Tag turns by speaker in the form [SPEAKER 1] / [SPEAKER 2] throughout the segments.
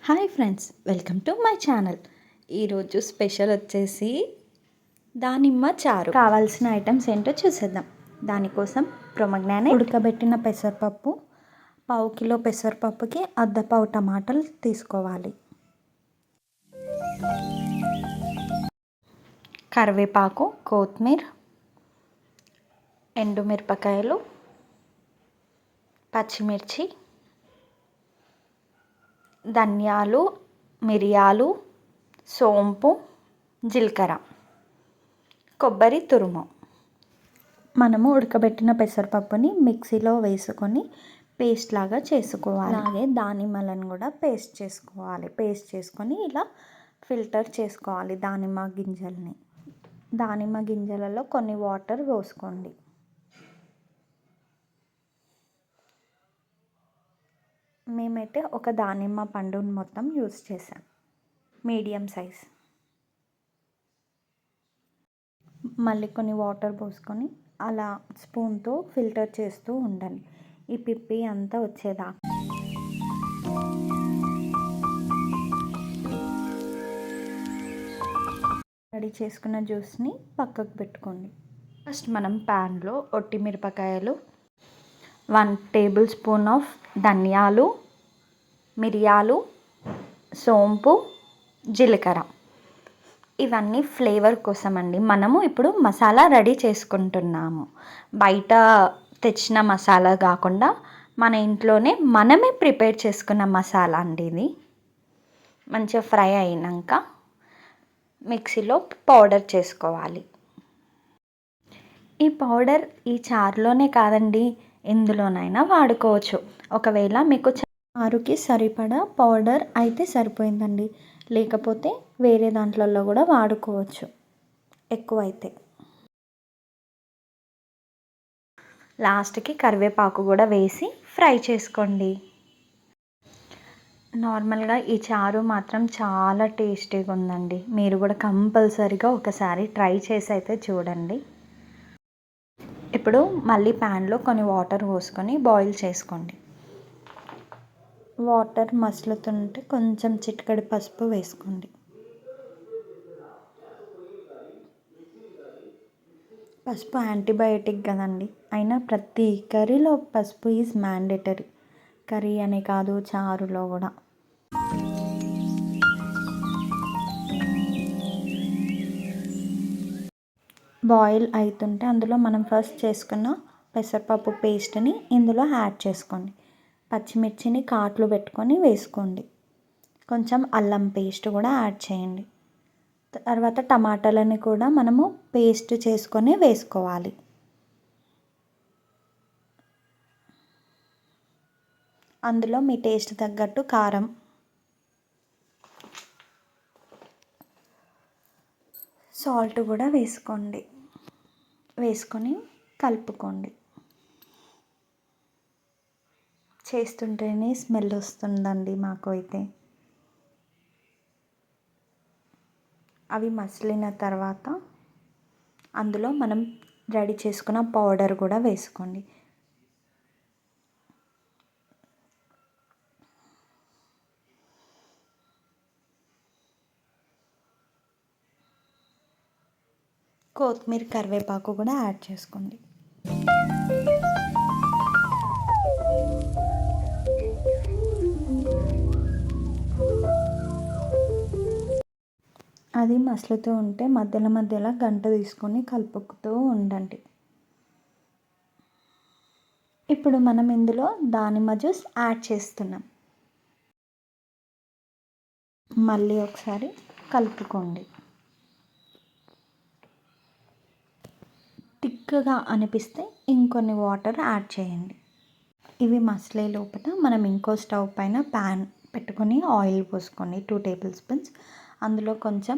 [SPEAKER 1] Hi friends, welcome to my channel. ఈరోజు special వచ్చేసి దానిమ్మ చారు. కావాల్సిన ఐటమ్స్ ఏంటో చూసేద్దాం. దానికోసం ప్రొమగ్నానేట్, ఉడకబెట్టిన పెసరపప్పు, పావు కిలో పెసరపప్పుకి అర్ధపావు టమాటాలు తీసుకోవాలి. కరివేపాకు, కొత్తిమీర, ఎండుమిరపకాయలు, పచ్చిమిర్చి, ధనియాలు, మిరియాలు, సోంపు, జీలకర్ర, కొబ్బరి తురుము. మనము ఉడకబెట్టిన పెసరపప్పుని మిక్సీలో వేసుకొని పేస్ట్ లాగా చేసుకోవాలి. అలాగే దానిమ్మలను కూడా పేస్ట్ చేసుకోవాలి. పేస్ట్ చేసుకొని ఇలా ఫిల్టర్ చేసుకోవాలి దానిమ్మ గింజల్ని. దానిమ్మ గింజలలో కొన్ని వాటర్ పోసుకోండి. మేమైతే ఒక దానిమ్మ పండుని మొత్తం యూస్ చేసాం, మీడియం సైజ్. మళ్ళీ కొన్ని వాటర్ పోసుకొని అలా స్పూన్తో ఫిల్టర్ చేస్తూ ఉండండి, ఈ పిప్పి అంతా వచ్చేదాకా. రెడీ చేసుకున్న జ్యూస్ని పక్కకు పెట్టుకోండి. ఫస్ట్ మనం ప్యాన్లో ఒట్టి మిరపకాయలు, 1 టేబుల్ స్పూన్ ఆఫ్ ధనియాలు, మిరియాలు, సోంపు, జీలకర్ర, ఇవన్నీ ఫ్లేవర్ కోసం అండి. మనము ఇప్పుడు మసాలా రెడీ చేసుకుంటున్నాము. బయట తెచ్చిన మసాలా కాకుండా మన ఇంట్లోనే మనమే ప్రిపేర్ చేసుకున్న మసాలా అండి ఇది. మంచిగా ఫ్రై అయినాక మిక్సీలో పౌడర్ చేసుకోవాలి. ఈ పౌడర్ ఈ చారులోనే కాదండి, ఎందులోనైనా వాడుకోవచ్చు. ఒకవేళ మీకు చారుకి సరిపడా పౌడర్ అయితే సరిపోయిందండి, లేకపోతే వేరే దాంట్లలో కూడా వాడుకోవచ్చు ఎక్కువైతే. లాస్ట్కి కరివేపాకు కూడా వేసి ఫ్రై చేసుకోండి. నార్మల్గా ఈ చారు మాత్రం చాలా టేస్టీగా ఉందండి. మీరు కూడా కంపల్సరీగా ఒకసారి ట్రై చేసి అయితే చూడండి. ఇప్పుడు మళ్ళీ ప్యాన్లో కొన్ని వాటర్ పోసుకొని బాయిల్ చేసుకోండి. వాటర్ మసులుతుంటే కొంచెం చిటికెడు పసుపు వేసుకోండి. పసుపు యాంటీబయాటిక్ కదండి, అయినా ప్రతి కర్రీలో పసుపు ఈజ్ మ్యాండేటరీ. కర్రీ అనే కాదు, చారులో కూడా. బాయిల్ అవుతుంటే అందులో మనం ఫస్ట్ చేసుకున్న పెసరపప్పు పేస్ట్ని ఇందులో యాడ్ చేసుకోండి. పచ్చిమిర్చిని కాట్లు పెట్టుకొని వేసుకోండి. కొంచెం అల్లం పేస్ట్ కూడా యాడ్ చేయండి. తర్వాత టమాటాలని కూడా మనము పేస్ట్ చేసుకొని వేసుకోవాలి. అందులో మీ టేస్ట్ తగ్గట్టు కారం, సాల్ట్ కూడా వేసుకోండి. వేసుకొని కలుపుకోండి. చేస్తుంటేనే స్మెల్ వస్తుందండి మాకు అయితే. అవి మసిలిన తర్వాత అందులో మనం రెడీ చేసుకున్న పౌడర్ కూడా వేసుకోండి. కొత్తిమీర, కరివేపాకు కూడా యాడ్ చేసుకోండి. అది మసులుతూ ఉంటే మధ్యలో మధ్యలో గంట తీసుకొని కలుపుతూ ఉండండి. ఇప్పుడు మనం ఇందులో దానిమ్మ జ్యూస్ యాడ్ చేస్తున్నాం. మళ్ళీ ఒకసారి కలుపుకోండి. థిక్గా అనిపిస్తే ఇంకొన్ని వాటర్ యాడ్ చేయండి. ఇవి మసలే లోపల మనం ఇంకో స్టవ్ పైన ప్యాన్ పెట్టుకొని ఆయిల్ పోసుకోండి, 2 టేబుల్ స్పూన్స్. అందులో కొంచెం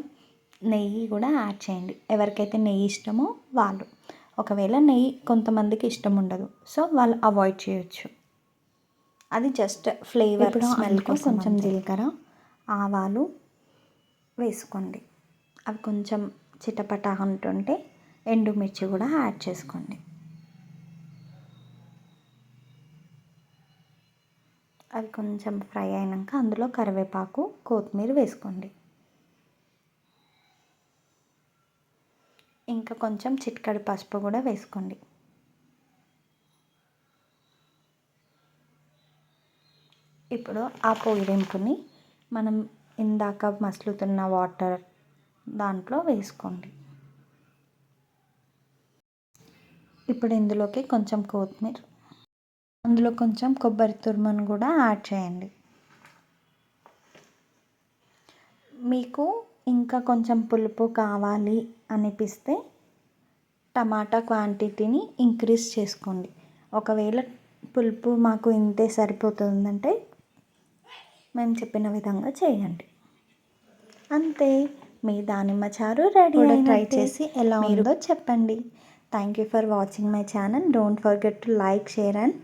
[SPEAKER 1] నెయ్యి కూడా యాడ్ చేయండి. ఎవరికైతే నెయ్యి ఇష్టమో వాళ్ళు. ఒకవేళ నెయ్యి కొంతమందికి ఇష్టం ఉండదు, సో వాళ్ళు అవాయిడ్ చేయొచ్చు. అది జస్ట్ ఫ్లేవర్, స్మెల్ కోసం. కొంచెం జీలకర్ర, ఆవాలు వేసుకోండి. అవి కొంచెం చిటపట అంటుంటే ఎండుమిర్చి కూడా యాడ్ చేసుకోండి. అవి కొంచెం ఫ్రై అయినాక అందులో కరివేపాకు కొత్తిమీర వేసుకోండి. ఇంకా కొంచెం చిటికెడు పసుపు కూడా వేసుకోండి. ఇప్పుడు ఆ పొయ్యింపుని మనం ఇందాక మసులుతున్న వాటర్ దాంట్లో వేసుకోండి. ఇప్పుడు ఇందులోకి కొంచెం కొత్తిమీర, అందులో కొంచెం కొబ్బరి తురుమును కూడా యాడ్ చేయండి. మీకు ఇంకా కొంచెం పులుపు కావాలి అనిపిస్తే టమాటా క్వాంటిటీని ఇంక్రీజ్ చేసుకోండి. ఒకవేళ పులుపు మాకు ఇంతే సరిపోతుందంటే మేము చెప్పిన విధంగా చేయండి. అంతే, మీ దానిమ్మ చారు రెడీ అయినట్టే. ట్రై చేసి ఎలా ఉందో చెప్పండి. Thank you for watching my channel. Don't forget to like, share and